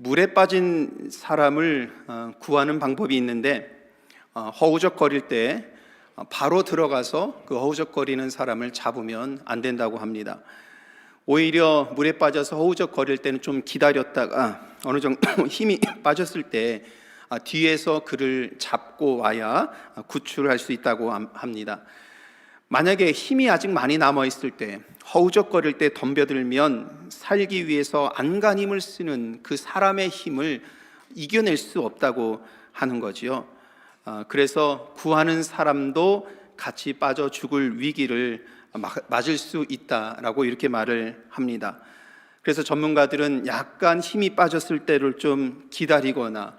물에 빠진 사람을 구하는 방법이 있는데 허우적거릴 때 바로 들어가서 그 허우적거리는 사람을 잡으면 안 된다고 합니다. 오히려 물에 빠져서 허우적거릴 때는 좀 기다렸다가 어느 정도 힘이 빠졌을 때 뒤에서 그를 잡고 와야 구출할 수 있다고 합니다. 만약에 힘이 아직 많이 남아있을 때, 허우적거릴 때 덤벼들면 살기 위해서 안간힘을 쓰는 그 사람의 힘을 이겨낼 수 없다고 하는 거지요. 그래서 구하는 사람도 같이 빠져 죽을 위기를 맞을 수 있다라고 이렇게 말을 합니다. 그래서 전문가들은 약간 힘이 빠졌을 때를 좀 기다리거나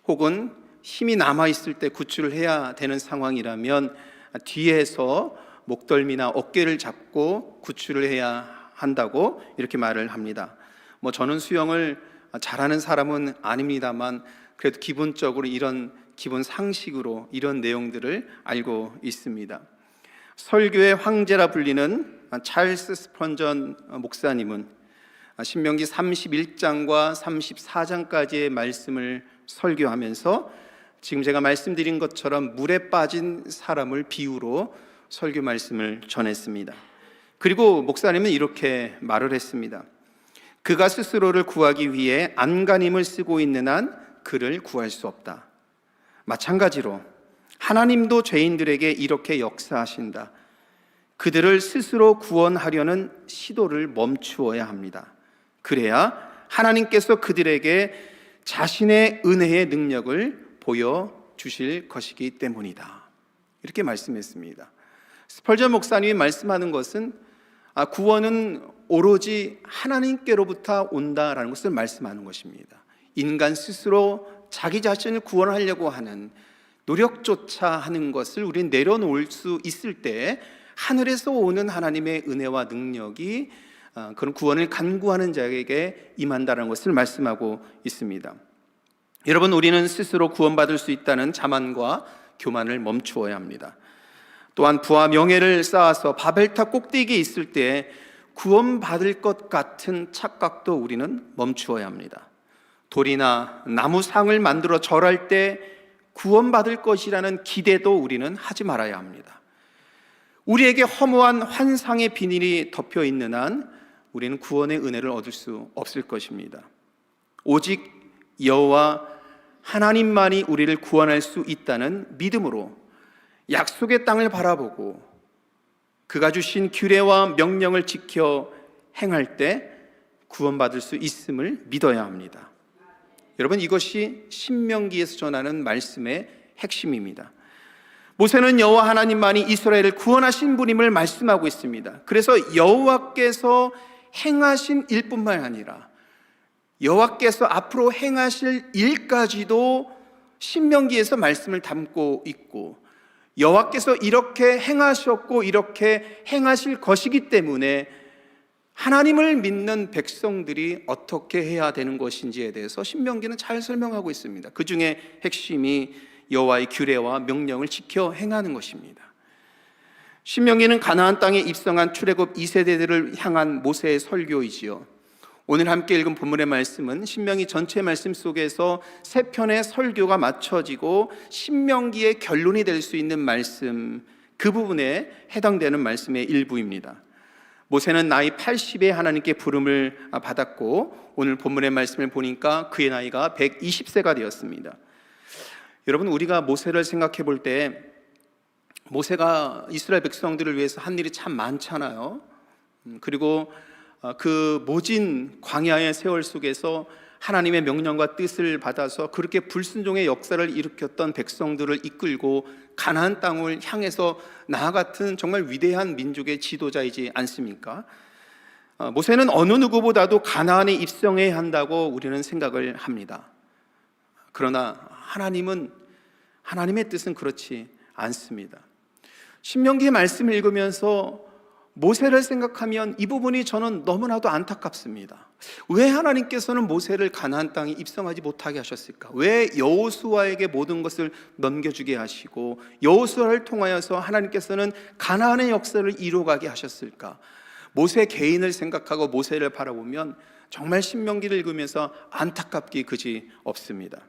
혹은 힘이 남아있을 때 구출을 해야 되는 상황이라면 뒤에서 목덜미나 어깨를 잡고 구출을 해야 한다고 이렇게 말을 합니다. 저는 수영을 잘하는 사람은 아닙니다만 그래도 기본적으로 이런 기본 상식으로 이런 내용들을 알고 있습니다. 설교의 황제라 불리는 찰스 스펀전 목사님은 신명기 31장과 34장까지의 말씀을 설교하면서 지금 제가 말씀드린 것처럼 물에 빠진 사람을 비유로 설교 말씀을 전했습니다. 그리고 목사님은 이렇게 말을 했습니다. 그가 스스로를 구하기 위해 안간힘을 쓰고 있는 한 그를 구할 수 없다. 마찬가지로 하나님도 죄인들에게 이렇게 역사하신다. 그들을 스스로 구원하려는 시도를 멈추어야 합니다. 그래야 하나님께서 그들에게 자신의 은혜의 능력을 보여주실 것이기 때문이다. 이렇게 말씀했습니다. 스펄전 목사님이 말씀하는 것은 구원은 오로지 하나님께로부터 온다라는 것을 말씀하는 것입니다. 인간 스스로 자기 자신을 구원하려고 하는 노력조차 하는 것을 우리는 내려놓을 수 있을 때 하늘에서 오는 하나님의 은혜와 능력이 그런 구원을 간구하는 자에게 임한다는 것을 말씀하고 있습니다. 여러분, 우리는 스스로 구원받을 수 있다는 자만과 교만을 멈추어야 합니다. 또한 부와 명예를 쌓아서 바벨탑 꼭대기에 있을 때 구원받을 것 같은 착각도 우리는 멈추어야 합니다. 돌이나 나무상을 만들어 절할 때 구원받을 것이라는 기대도 우리는 하지 말아야 합니다. 우리에게 허무한 환상의 비닐이 덮여 있는 한 우리는 구원의 은혜를 얻을 수 없을 것입니다. 오직 여호와 하나님만이 우리를 구원할 수 있다는 믿음으로 약속의 땅을 바라보고 그가 주신 규례와 명령을 지켜 행할 때 구원받을 수 있음을 믿어야 합니다. 여러분, 이것이 신명기에서 전하는 말씀의 핵심입니다. 모세는 여호와 하나님만이 이스라엘을 구원하신 분임을 말씀하고 있습니다. 그래서 여호와께서 행하신 일뿐만 아니라 여호와께서 앞으로 행하실 일까지도 신명기에서 말씀을 담고 있고 여호와께서 이렇게 행하셨고 이렇게 행하실 것이기 때문에 하나님을 믿는 백성들이 어떻게 해야 되는 것인지에 대해서 신명기는 잘 설명하고 있습니다. 그 중에 핵심이 여호와의 규례와 명령을 지켜 행하는 것입니다. 신명기는 가나안 땅에 입성한 출애굽 2세대들을 향한 모세의 설교이지요. 오늘 함께 읽은 본문의 말씀은 신명기 전체 말씀 속에서 세 편의 설교가 맞춰지고 신명기의 결론이 될 수 있는 말씀, 그 부분에 해당되는 말씀의 일부입니다. 모세는 나이 80에 하나님께 부름을 받았고 오늘 본문의 말씀을 보니까 그의 나이가 120세가 되었습니다. 여러분, 우리가 모세를 생각해 볼 때 모세가 이스라엘 백성들을 위해서 한 일이 참 많잖아요. 그리고 그 모진 광야의 세월 속에서 하나님의 명령과 뜻을 받아서 그렇게 불순종의 역사를 일으켰던 백성들을 이끌고 가나안 땅을 향해서 나아갔던 정말 위대한 민족의 지도자이지 않습니까? 모세는 어느 누구보다도 가나안에 입성해야 한다고 우리는 생각을 합니다. 그러나 하나님의 뜻은 그렇지 않습니다. 신명기의 말씀을 읽으면서 모세를 생각하면 이 부분이 저는 너무나도 안타깝습니다. 왜 하나님께서는 모세를 가나안 땅에 입성하지 못하게 하셨을까? 왜 여호수아에게 모든 것을 넘겨주게 하시고 여호수아를 통하여서 하나님께서는 가나안의 역사를 이루어가게 하셨을까? 모세 개인을 생각하고 모세를 바라보면 정말 신명기를 읽으면서 안타깝기 그지 없습니다.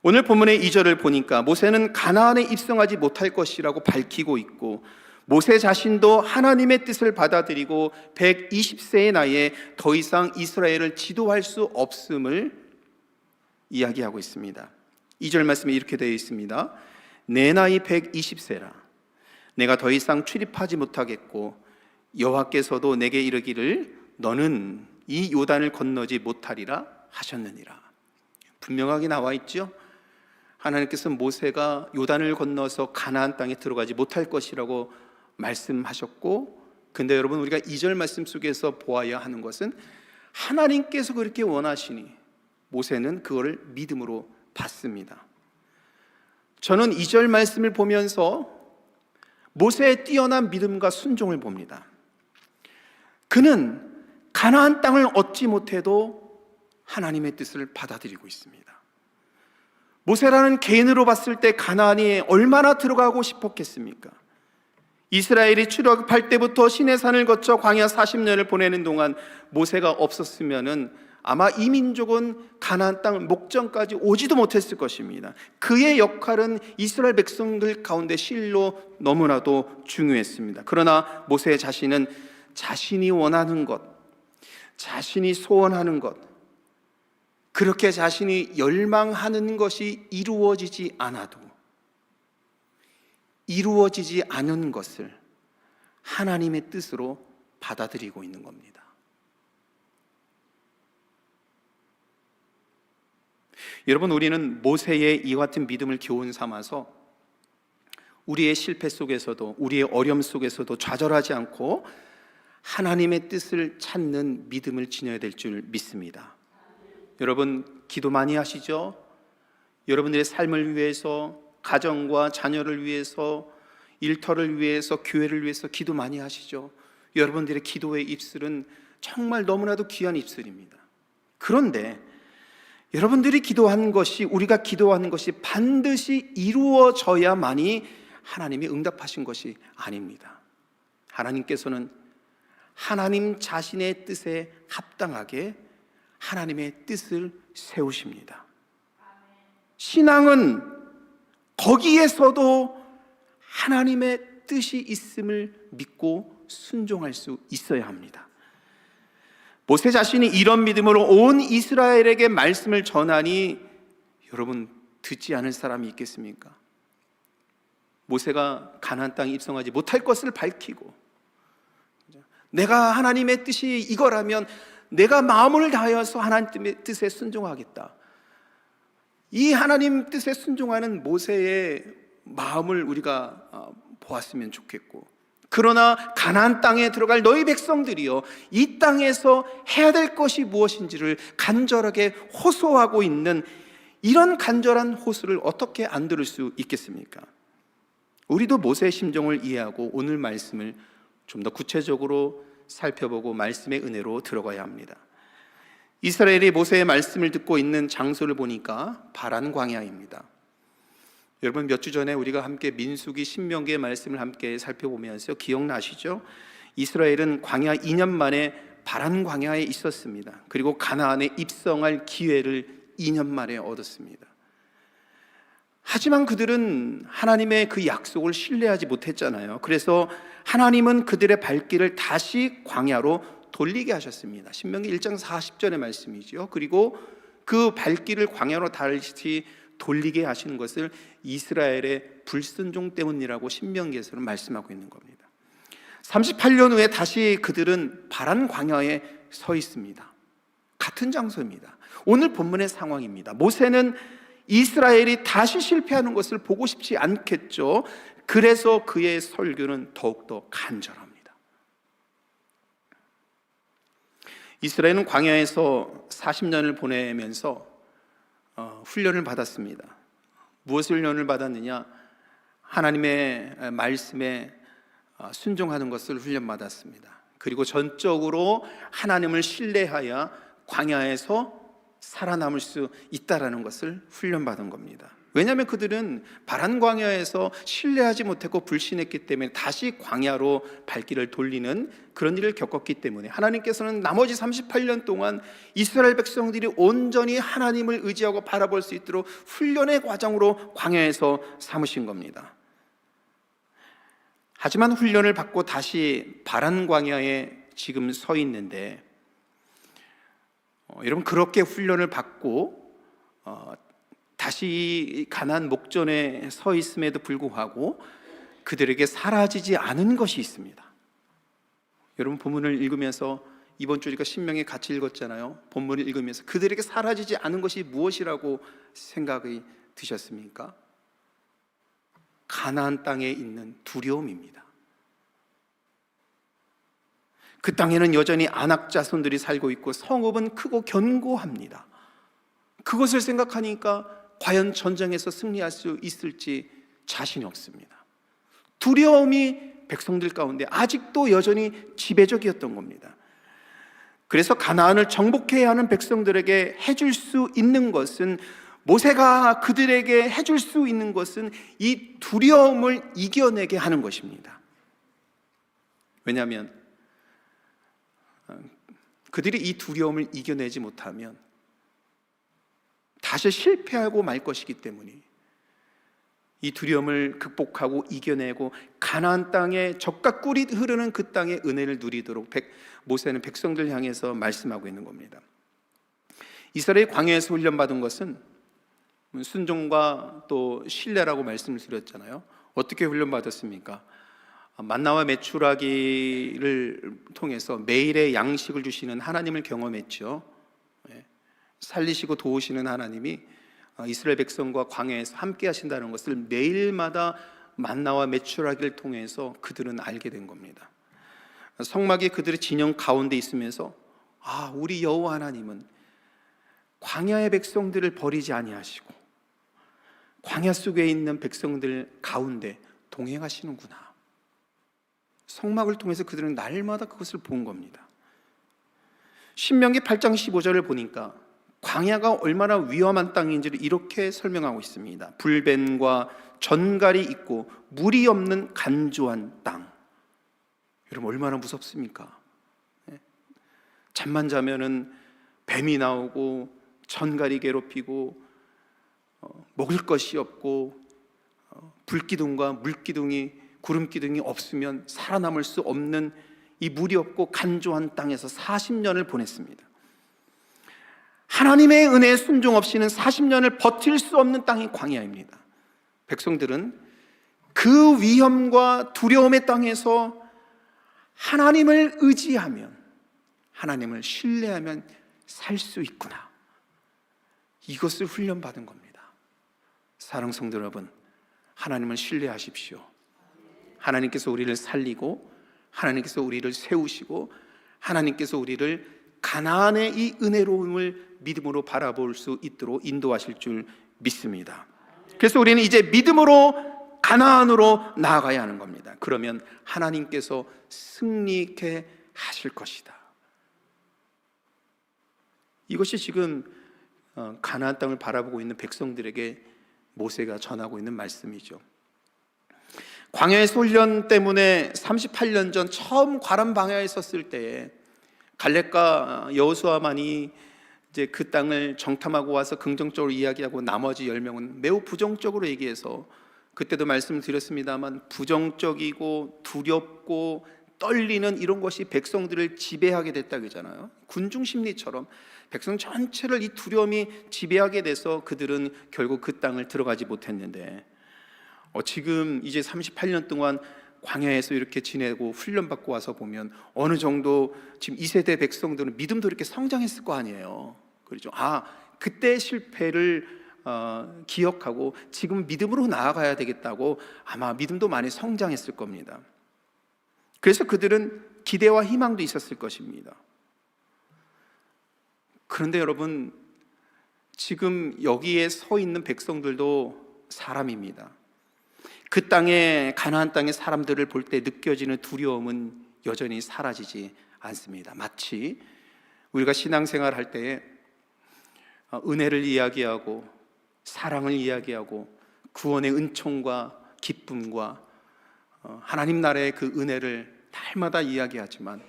오늘 본문의 2절을 보니까 모세는 가나안에 입성하지 못할 것이라고 밝히고 있고, 모세 자신도 하나님의 뜻을 받아들이고 120세의 나이에 더 이상 이스라엘을 지도할 수 없음을 이야기하고 있습니다. 2절 말씀에 이렇게 되어 있습니다. 내 나이 120세라 내가 더 이상 출입하지 못하겠고 여호와께서도 내게 이르기를 너는 이 요단을 건너지 못하리라 하셨느니라. 분명하게 나와 있죠. 하나님께서 모세가 요단을 건너서 가나안 땅에 들어가지 못할 것이라고 말씀하셨고, 근데 여러분 우리가 2절 말씀 속에서 보아야 하는 것은 하나님께서 그렇게 원하시니 모세는 그거를 믿음으로 받습니다. 저는 2절 말씀을 보면서 모세의 뛰어난 믿음과 순종을 봅니다. 그는 가나안 땅을 얻지 못해도 하나님의 뜻을 받아들이고 있습니다. 모세라는 개인으로 봤을 때 가나안에 얼마나 들어가고 싶었겠습니까? 이스라엘이 출애굽할 때부터 시내산을 거쳐 광야 40년을 보내는 동안 모세가 없었으면은 아마 이 민족은 가나안 땅 목전까지 오지도 못했을 것입니다. 그의 역할은 이스라엘 백성들 가운데 실로 너무나도 중요했습니다. 그러나 모세 자신은 자신이 원하는 것, 자신이 소원하는 것, 그렇게 자신이 열망하는 것이 이루어지지 않아도 이루어지지 않은 것을 하나님의 뜻으로 받아들이고 있는 겁니다. 여러분, 우리는 모세의 이 같은 믿음을 교훈 삼아서 우리의 실패 속에서도, 우리의 어려움 속에서도 좌절하지 않고 하나님의 뜻을 찾는 믿음을 지녀야 될 줄 믿습니다. 여러분, 기도 많이 하시죠? 여러분들의 삶을 위해서, 가정과 자녀를 위해서, 일터를 위해서, 교회를 위해서 기도 많이 하시죠? 여러분들의 기도의 입술은 정말 너무나도 귀한 입술입니다. 그런데 여러분들이 기도한 것이, 우리가 기도하는 것이 반드시 이루어져야만이 하나님이 응답하신 것이 아닙니다. 하나님께서는 하나님 자신의 뜻에 합당하게 하나님의 뜻을 세우십니다. 신앙은 거기에서도 하나님의 뜻이 있음을 믿고 순종할 수 있어야 합니다. 모세 자신이 이런 믿음으로 온 이스라엘에게 말씀을 전하니 여러분, 듣지 않을 사람이 있겠습니까? 모세가 가나안 땅에 입성하지 못할 것을 밝히고, 내가 하나님의 뜻이 이거라면 내가 마음을 다하여서 하나님의 뜻에 순종하겠다. 이 하나님 뜻에 순종하는 모세의 마음을 우리가 보았으면 좋겠고, 그러나 가나안 땅에 들어갈 너희 백성들이여 이 땅에서 해야 될 것이 무엇인지를 간절하게 호소하고 있는 이런 간절한 호소를 어떻게 안 들을 수 있겠습니까? 우리도 모세의 심정을 이해하고 오늘 말씀을 좀 더 구체적으로 살펴보고 말씀의 은혜로 들어가야 합니다. 이스라엘이 모세의 말씀을 듣고 있는 장소를 보니까 바란 광야입니다. 여러분, 몇 주 전에 우리가 함께 민수기 신명기의 말씀을 함께 살펴보면서 기억나시죠? 이스라엘은 광야 2년 만에 바란 광야에 있었습니다. 그리고 가나안에 입성할 기회를 2년 만에 얻었습니다. 하지만 그들은 하나님의 그 약속을 신뢰하지 못했잖아요. 그래서 하나님은 그들의 발길을 다시 광야로 돌리게 하셨습니다. 신명기 1장 40절의 말씀이죠. 그리고 그 발길을 광야로 다시 돌리게 하시는 것을 이스라엘의 불순종 때문이라고 신명기에서는 말씀하고 있는 겁니다. 38년 후에 다시 그들은 바란 광야에 서 있습니다. 같은 장소입니다. 오늘 본문의 상황입니다. 모세는 이스라엘이 다시 실패하는 것을 보고 싶지 않겠죠. 그래서 그의 설교는 더욱더 간절합니다. 이스라엘은 광야에서 40년을 보내면서 훈련을 받았습니다. 무엇을 훈련을 받았느냐? 하나님의 말씀에 순종하는 것을 훈련받았습니다. 그리고 전적으로 하나님을 신뢰하여 광야에서 살아남을 수 있다라는 것을 훈련받은 겁니다. 왜냐하면 그들은 바란 광야에서 신뢰하지 못했고 불신했기 때문에 다시 광야로 발길을 돌리는 그런 일을 겪었기 때문에 하나님께서는 나머지 38년 동안 이스라엘 백성들이 온전히 하나님을 의지하고 바라볼 수 있도록 훈련의 과정으로 광야에서 삼으신 겁니다. 하지만 훈련을 받고 다시 바란 광야에 지금 서 있는데 여러분, 그렇게 훈련을 받고 다시 가나안 목전에 서 있음에도 불구하고 그들에게 사라지지 않은 것이 있습니다. 여러분, 본문을 읽으면서 이번 주 우리가 신명에 같이 읽었잖아요. 본문을 읽으면서 그들에게 사라지지 않은 것이 무엇이라고 생각이 드셨습니까? 가나안 땅에 있는 두려움입니다. 그 땅에는 여전히 아낙 자손들이 살고 있고 성읍은 크고 견고합니다. 그것을 생각하니까 과연 전쟁에서 승리할 수 있을지 자신이 없습니다. 두려움이 백성들 가운데 아직도 여전히 지배적이었던 겁니다. 그래서 가나안을 정복해야 하는 백성들에게 해줄 수 있는 것은, 모세가 그들에게 해줄 수 있는 것은 이 두려움을 이겨내게 하는 것입니다. 왜냐하면 그들이 이 두려움을 이겨내지 못하면 다시 실패하고 말 것이기 때문에 이 두려움을 극복하고 이겨내고 가나안 땅에 젖과 꿀이 흐르는 그 땅의 은혜를 누리도록 모세는 백성들 향해서 말씀하고 있는 겁니다. 이스라엘 광야에서 훈련받은 것은 순종과 또 신뢰라고 말씀을 드렸잖아요. 어떻게 훈련받았습니까? 만나와 메추라기를 통해서 매일의 양식을 주시는 하나님을 경험했죠. 살리시고 도우시는 하나님이 이스라엘 백성과 광야에서 함께 하신다는 것을 매일마다 만나와 메추라기를 통해서 그들은 알게 된 겁니다. 성막이 그들의 진영 가운데 있으면서 우리 여호와 하나님은 광야의 백성들을 버리지 아니하시고 광야 속에 있는 백성들 가운데 동행하시는구나. 성막을 통해서 그들은 날마다 그것을 본 겁니다. 신명기 8장 15절을 보니까 광야가 얼마나 위험한 땅인지를 이렇게 설명하고 있습니다. 불뱀과 전갈이 있고 물이 없는 간조한 땅. 여러분, 얼마나 무섭습니까? 잠만 자면은 뱀이 나오고 전갈이 괴롭히고 먹을 것이 없고 불기둥과 물기둥이 구름기둥이 없으면 살아남을 수 없는 이 물이 없고 간조한 땅에서 40년을 보냈습니다. 하나님의 은혜에 순종 없이는 40년을 버틸 수 없는 땅이 광야입니다. 백성들은 그 위험과 두려움의 땅에서 하나님을 의지하면, 하나님을 신뢰하면 살 수 있구나, 이것을 훈련받은 겁니다. 사랑하는 성도 여러분, 하나님을 신뢰하십시오. 하나님께서 우리를 살리고 하나님께서 우리를 세우시고 하나님께서 우리를 가나안의 이 은혜로움을 믿음으로 바라볼 수 있도록 인도하실 줄 믿습니다. 그래서 우리는 이제 믿음으로 가나안으로 나아가야 하는 겁니다. 그러면 하나님께서 승리케 하실 것이다. 이것이 지금 가나안 땅을 바라보고 있는 백성들에게 모세가 전하고 있는 말씀이죠. 광야의 훈련 때문에 38년 전 처음 과람 방야에 섰을 때에 갈렙과 여호수아만이 이제 그 땅을 정탐하고 와서 긍정적으로 이야기하고 나머지 10명은 매우 부정적으로 얘기해서, 그때도 말씀드렸습니다만 부정적이고 두렵고 떨리는 이런 것이 백성들을 지배하게 됐다고 하잖아요. 군중 심리처럼 백성 전체를 이 두려움이 지배하게 돼서 그들은 결국 그 땅을 들어가지 못했는데, 지금 이제 38년 동안 광야에서 이렇게 지내고 훈련받고 와서 보면 어느 정도 지금 2세대 백성들은 믿음도 이렇게 성장했을 거 아니에요. 그렇죠? 그때 실패를 기억하고 지금 믿음으로 나아가야 되겠다고 아마 믿음도 많이 성장했을 겁니다. 그래서 그들은 기대와 희망도 있었을 것입니다. 그런데 여러분, 지금 여기에 서 있는 백성들도 사람입니다. 그 땅에, 가나안 땅의 사람들을 볼 때 느껴지는 두려움은 여전히 사라지지 않습니다. 마치 우리가 신앙생활 할 때에 은혜를 이야기하고 사랑을 이야기하고 구원의 은총과 기쁨과 하나님 나라의 그 은혜를 날마다 이야기하지만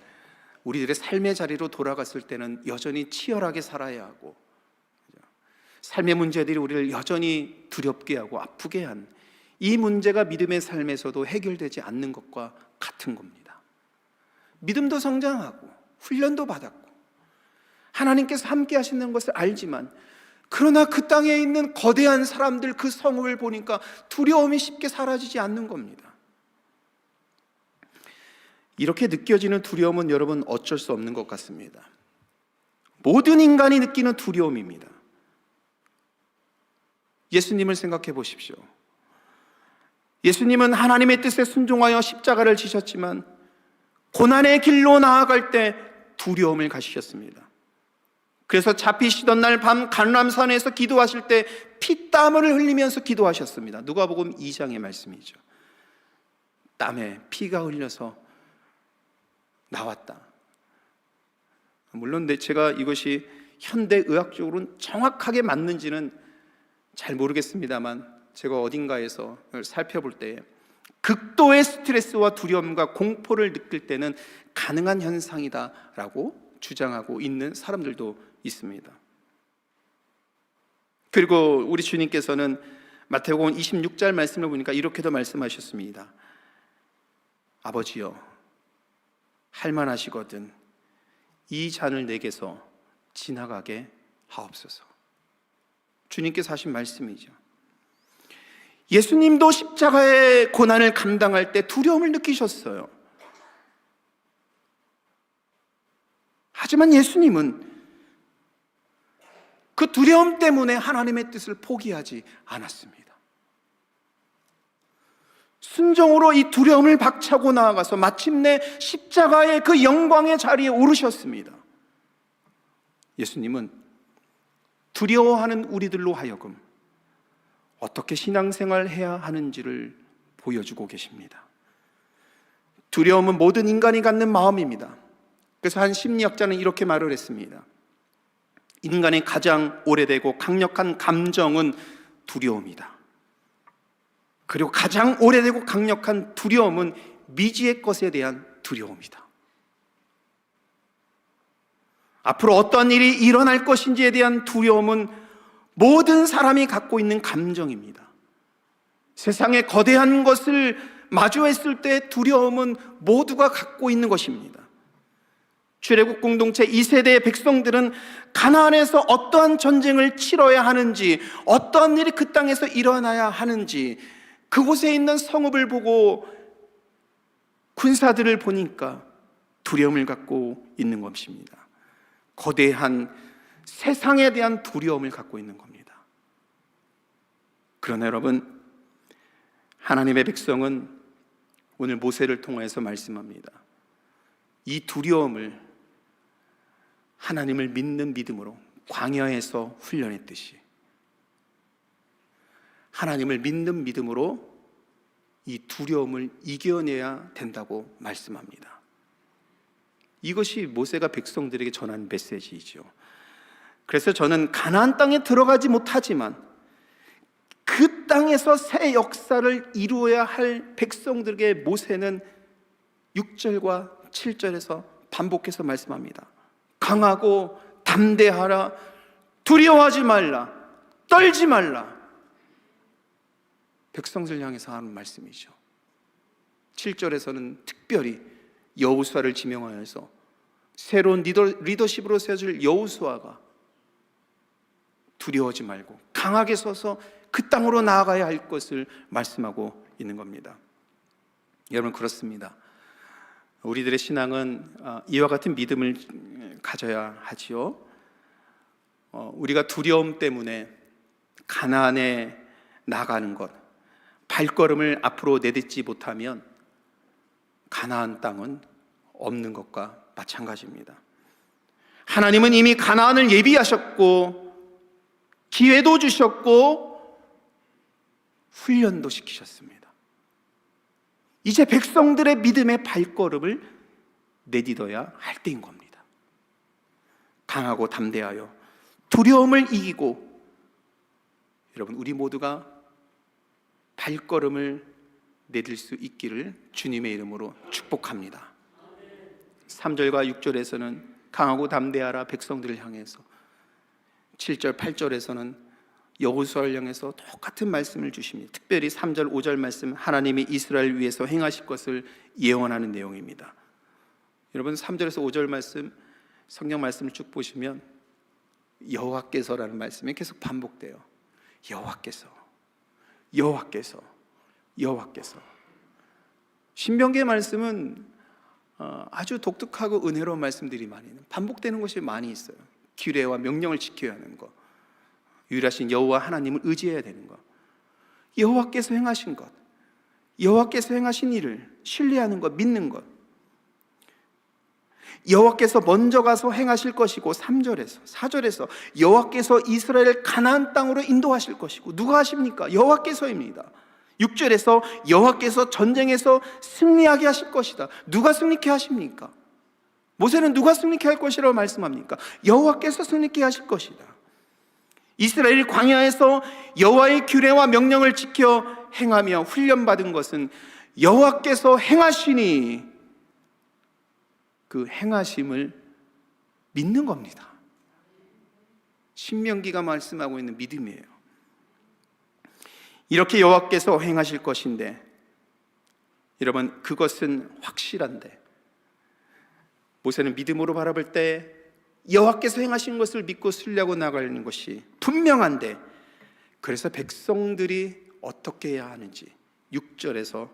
우리들의 삶의 자리로 돌아갔을 때는 여전히 치열하게 살아야 하고 삶의 문제들이 우리를 여전히 두렵게 하고 아프게 한 이 문제가 믿음의 삶에서도 해결되지 않는 것과 같은 겁니다. 믿음도 성장하고 훈련도 받았고 하나님께서 함께 하시는 것을 알지만 그러나 그 땅에 있는 거대한 사람들 그 성읍을 보니까 두려움이 쉽게 사라지지 않는 겁니다. 이렇게 느껴지는 두려움은 여러분 어쩔 수 없는 것 같습니다. 모든 인간이 느끼는 두려움입니다. 예수님을 생각해 보십시오. 예수님은 하나님의 뜻에 순종하여 십자가를 지셨지만 고난의 길로 나아갈 때 두려움을 가지셨습니다. 그래서 잡히시던 날 밤 감람산에서 기도하실 때 피땀을 흘리면서 기도하셨습니다. 누가복음 2장의 말씀이죠. 땀에 피가 흘려서 나왔다. 물론 제가 이것이 현대의학적으로는 정확하게 맞는지는 잘 모르겠습니다만 제가 어딘가에서 살펴볼 때 극도의 스트레스와 두려움과 공포를 느낄 때는 가능한 현상이다라고 주장하고 있는 사람들도 있습니다. 그리고 우리 주님께서는 마태복음 26절 말씀을 보니까 이렇게도 말씀하셨습니다. 아버지여, 할만하시거든 이 잔을 내게서 지나가게 하옵소서. 주님께서 하신 말씀이죠. 예수님도 십자가의 고난을 감당할 때 두려움을 느끼셨어요. 하지만 예수님은 그 두려움 때문에 하나님의 뜻을 포기하지 않았습니다. 순종으로 이 두려움을 박차고 나아가서 마침내 십자가의 그 영광의 자리에 오르셨습니다. 예수님은 두려워하는 우리들로 하여금 어떻게 신앙생활을 해야 하는지를 보여주고 계십니다. 두려움은 모든 인간이 갖는 마음입니다. 그래서 한 심리학자는 이렇게 말을 했습니다. 인간의 가장 오래되고 강력한 감정은 두려움이다. 그리고 가장 오래되고 강력한 두려움은 미지의 것에 대한 두려움이다. 앞으로 어떤 일이 일어날 것인지에 대한 두려움은 모든 사람이 갖고 있는 감정입니다. 세상의 거대한 것을 마주했을 때 두려움은 모두가 갖고 있는 것입니다. 출애굽 공동체 2세대의 백성들은 가나안에서 어떠한 전쟁을 치러야 하는지, 어떠한 일이 그 땅에서 일어나야 하는지, 그곳에 있는 성읍을 보고 군사들을 보니까 두려움을 갖고 있는 것입니다. 거대한 세상에 대한 두려움을 갖고 있는 겁니다. 그러나 여러분, 하나님의 백성은 오늘 모세를 통해서 말씀합니다. 이 두려움을 하나님을 믿는 믿음으로 광야에서 훈련했듯이 하나님을 믿는 믿음으로 이 두려움을 이겨내야 된다고 말씀합니다. 이것이 모세가 백성들에게 전한 메시지이죠. 그래서 저는 가나안 땅에 들어가지 못하지만 그 땅에서 새 역사를 이루어야 할 백성들에게 모세는 6절과 7절에서 반복해서 말씀합니다. 강하고 담대하라, 두려워하지 말라, 떨지 말라. 백성들 향해서 하는 말씀이죠. 7절에서는 특별히 여호수아를 지명하여서 새로운 리더십으로 세워질 여호수아가 두려워하지 말고 강하게 서서 그 땅으로 나아가야 할 것을 말씀하고 있는 겁니다. 여러분, 그렇습니다. 우리들의 신앙은 이와 같은 믿음을 가져야 하지요. 우리가 두려움 때문에 가나안에 나가는 것, 발걸음을 앞으로 내딛지 못하면 가나안 땅은 없는 것과 마찬가지입니다. 하나님은 이미 가나안을 예비하셨고 기회도 주셨고 훈련도 시키셨습니다. 이제 백성들의 믿음의 발걸음을 내딛어야 할 때인 겁니다. 강하고 담대하여 두려움을 이기고 여러분, 우리 모두가 발걸음을 내딜 수 있기를 주님의 이름으로 축복합니다. 3절과 6절에서는 강하고 담대하라 백성들을 향해서, 7절, 8절에서는 여호수아를 향해서 똑같은 말씀을 주십니다. 특별히 3절, 5절 말씀, 하나님이 이스라엘 위해서 행하실 것을 예언하는 내용입니다. 여러분, 3절에서 5절 말씀, 성경 말씀을 쭉 보시면 여호와께서라는 말씀이 계속 반복돼요. 여호와께서, 여호와께서, 여호와께서. 신명기의 말씀은 아주 독특하고 은혜로운 말씀들이 많이 반복되는 것이 많이 있어요. 규례와 명령을 지켜야 하는 것, 유일하신 여호와 하나님을 의지해야 되는 것, 여호와께서 행하신 것, 여호와께서 행하신 일을 신뢰하는 것, 믿는 것, 여호와께서 먼저 가서 행하실 것이고, 3절에서 4절에서 여호와께서 이스라엘을 가나안 땅으로 인도하실 것이고, 누가 하십니까? 여호와께서입니다. 6절에서 여호와께서 전쟁에서 승리하게 하실 것이다. 누가 승리케 하십니까? 모세는 누가 승리케 할 것이라고 말씀합니까? 여호와께서 승리케 하실 것이다. 이스라엘이 광야에서 여호와의 규례와 명령을 지켜 행하며 훈련받은 것은 여호와께서 행하시니 그 행하심을 믿는 겁니다. 신명기가 말씀하고 있는 믿음이에요. 이렇게 여호와께서 행하실 것인데, 여러분, 그것은 확실한데, 모세는 믿음으로 바라볼 때 여호와께서 행하신 것을 믿고 신뢰하고 나가는 것이 분명한데, 그래서 백성들이 어떻게 해야 하는지 6절에서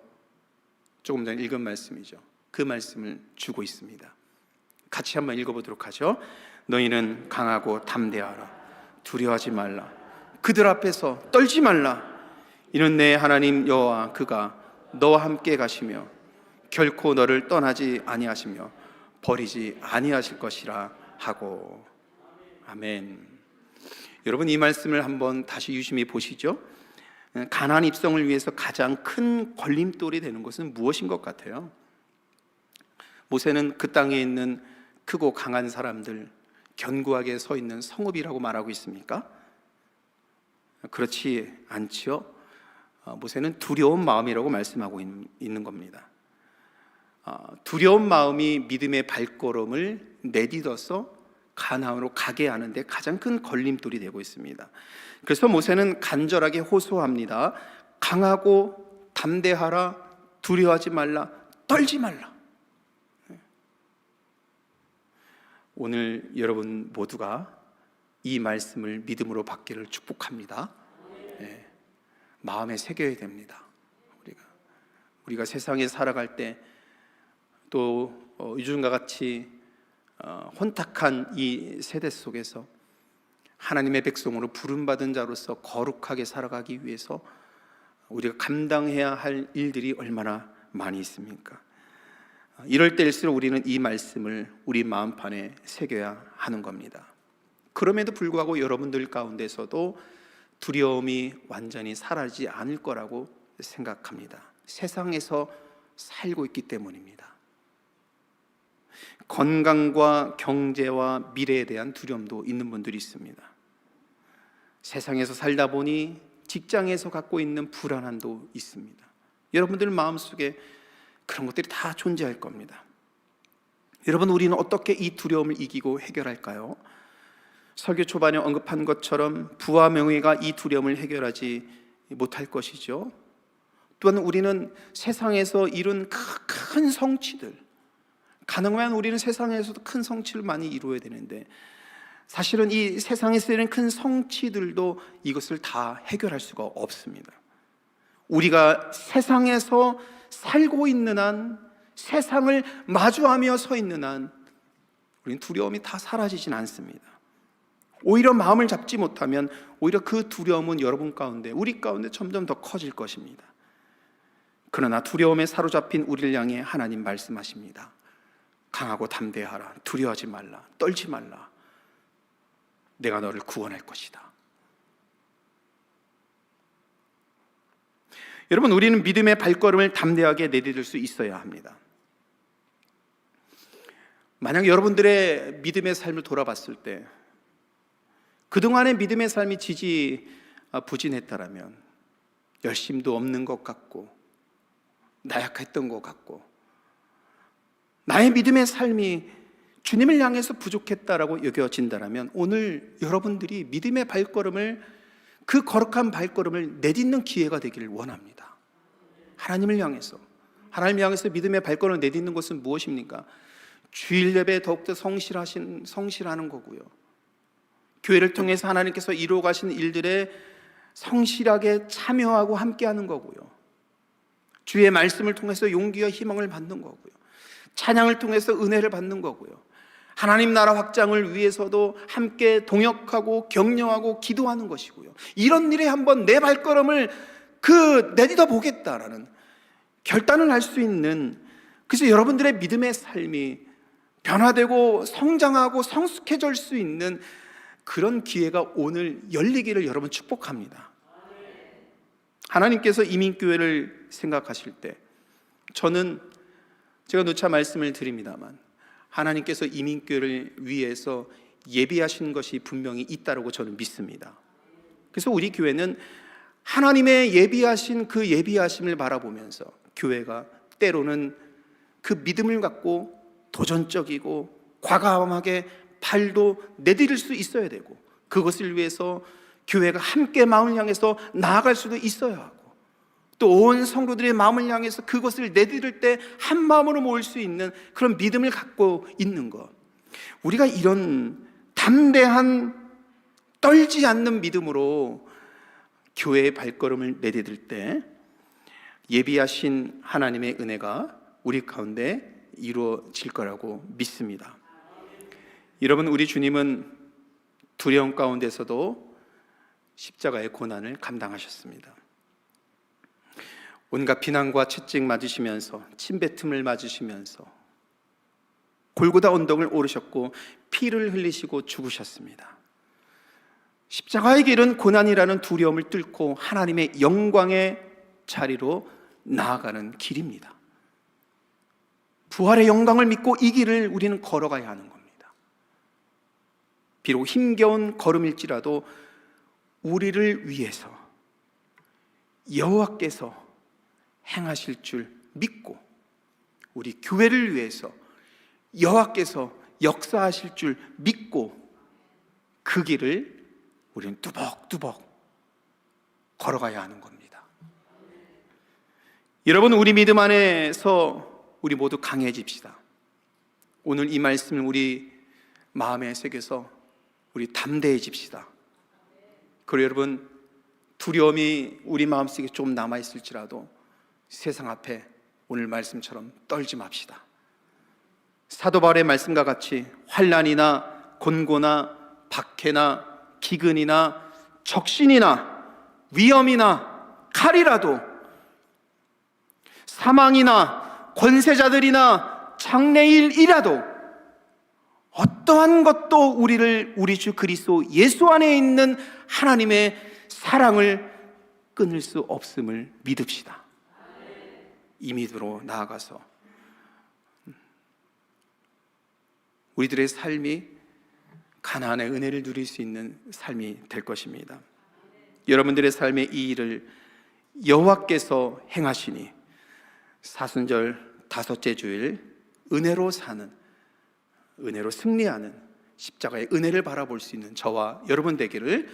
조금 전에 읽은 말씀이죠. 그 말씀을 주고 있습니다. 같이 한번 읽어보도록 하죠. 너희는 강하고 담대하라. 두려워하지 말라. 그들 앞에서 떨지 말라. 이는 내 하나님 여호와 그가 너와 함께 가시며 결코 너를 떠나지 아니하시며 버리지 아니하실 것이라 하고. 아멘. 여러분, 이 말씀을 한번 다시 유심히 보시죠. 가나안 입성을 위해서 가장 큰 걸림돌이 되는 것은 무엇인 것 같아요? 모세는 그 땅에 있는 크고 강한 사람들, 견고하게 서 있는 성읍이라고 말하고 있습니까? 그렇지 않지요. 모세는 두려운 마음이라고 말씀하고 있는 겁니다. 두려운 마음이 믿음의 발걸음을 내딛어서 가나안으로 가게 하는데 가장 큰 걸림돌이 되고 있습니다. 그래서 모세는 간절하게 호소합니다. 강하고 담대하라. 두려워하지 말라. 떨지 말라. 오늘 여러분 모두가 이 말씀을 믿음으로 받기를 축복합니다. 네. 마음에 새겨야 됩니다. 우리가 세상에 살아갈 때 또 요즘과 같이 혼탁한 이 세대 속에서 하나님의 백성으로 부름받은 자로서 거룩하게 살아가기 위해서 우리가 감당해야 할 일들이 얼마나 많이 있습니까? 이럴 때일수록 우리는 이 말씀을 우리 마음판에 새겨야 하는 겁니다. 그럼에도 불구하고 여러분들 가운데서도 두려움이 완전히 사라지지 않을 거라고 생각합니다. 세상에서 살고 있기 때문입니다. 건강과 경제와 미래에 대한 두려움도 있는 분들이 있습니다. 세상에서 살다 보니 직장에서 갖고 있는 불안함도 있습니다. 여러분들 마음속에 그런 것들이 다 존재할 겁니다. 여러분, 우리는 어떻게 이 두려움을 이기고 해결할까요? 설교 초반에 언급한 것처럼 부와 명예가 이 두려움을 해결하지 못할 것이죠. 또한 우리는 세상에서 이룬 큰 성취들, 가능하면 우리는 세상에서도 큰 성취를 많이 이루어야 되는데, 사실은 이 세상에서 이룬 큰 성취들도 이것을 다 해결할 수가 없습니다. 우리가 세상에서 살고 있는 한, 세상을 마주하며 서 있는 한, 우리는 두려움이 다 사라지진 않습니다. 오히려 마음을 잡지 못하면 오히려 그 두려움은 여러분 가운데, 우리 가운데 점점 더 커질 것입니다. 그러나 두려움에 사로잡힌 우리를 향해 하나님 말씀하십니다. 강하고 담대하라. 두려워하지 말라. 떨지 말라. 내가 너를 구원할 것이다. 여러분, 우리는 믿음의 발걸음을 담대하게 내디딜 수 있어야 합니다. 만약 여러분들의 믿음의 삶을 돌아봤을 때 그동안의 믿음의 삶이 지지 부진했다라면, 열심도 없는 것 같고 나약했던 것 같고 나의 믿음의 삶이 주님을 향해서 부족했다라고 여겨진다라면, 오늘 여러분들이 믿음의 발걸음을, 그 거룩한 발걸음을 내딛는 기회가 되기를 원합니다. 하나님을 향해서, 하나님을 향해서 믿음의 발걸음을 내딛는 것은 무엇입니까? 주일 예배에 더욱더 성실하는 거고요, 교회를 통해서 하나님께서 이루어 가신 일들에 성실하게 참여하고 함께하는 거고요, 주의 말씀을 통해서 용기와 희망을 받는 거고요, 찬양을 통해서 은혜를 받는 거고요, 하나님 나라 확장을 위해서도 함께 동역하고 격려하고 기도하는 것이고요, 이런 일에 한번 내 발걸음을 내딛어 보겠다라는 결단을 할 수 있는, 그래서 여러분들의 믿음의 삶이 변화되고 성장하고 성숙해질 수 있는 그런 기회가 오늘 열리기를 여러분 축복합니다. 하나님께서 이민교회를 생각하실 때, 제가 누차 말씀을 드립니다만, 하나님께서 이민교회를 위해서 예비하신 것이 분명히 있다고 저는 믿습니다. 그래서 우리 교회는 하나님의 예비하신 그 예비하심을 바라보면서, 교회가 때로는 그 믿음을 갖고 도전적이고 과감하게 발도 내디딜 수 있어야 되고, 그것을 위해서 교회가 함께 마음을 향해서 나아갈 수도 있어야 하고, 또 온 성도들의 마음을 향해서 그것을 내디딜 때 한 마음으로 모일 수 있는 그런 믿음을 갖고 있는 것, 우리가 이런 담대한 떨지 않는 믿음으로 교회의 발걸음을 내디딜 때 예비하신 하나님의 은혜가 우리 가운데 이루어질 거라고 믿습니다. 여러분, 우리 주님은 두려움 가운데서도 십자가의 고난을 감당하셨습니다. 온갖 비난과 채찍 맞으시면서, 침뱉음을 맞으시면서 골고다 언덕을 오르셨고 피를 흘리시고 죽으셨습니다. 십자가의 길은 고난이라는 두려움을 뚫고 하나님의 영광의 자리로 나아가는 길입니다. 부활의 영광을 믿고 이 길을 우리는 걸어가야 하는 겁니다. 비록 힘겨운 걸음일지라도 우리를 위해서 여호와께서 행하실 줄 믿고, 우리 교회를 위해서 여호와께서 역사하실 줄 믿고 그 길을 우리는 뚜벅뚜벅 걸어가야 하는 겁니다. 여러분, 우리 믿음 안에서 우리 모두 강해집시다. 오늘 이 말씀을 우리 마음에 새겨서 우리 담대해집시다. 그리고 여러분, 두려움이 우리 마음속에 좀 남아있을지라도 세상 앞에 오늘 말씀처럼 떨지 맙시다. 사도 바울의 말씀과 같이 환난이나 곤고나 박해나 기근이나 적신이나 위험이나 칼이라도, 사망이나 권세자들이나 장래일이라도, 어떠한 것도 우리 주 그리스도 예수 안에 있는 하나님의 사랑을 끊을 수 없음을 믿읍시다. 이 믿음으로 나아가서 우리들의 삶이 가나안의 은혜를 누릴 수 있는 삶이 될 것입니다. 여러분들의 삶의 이 일을 여호와께서 행하시니 사순절 다섯째 주일 은혜로 사는, 은혜로 승리하는 십자가의 은혜를 바라볼 수 있는 저와 여러분 되기를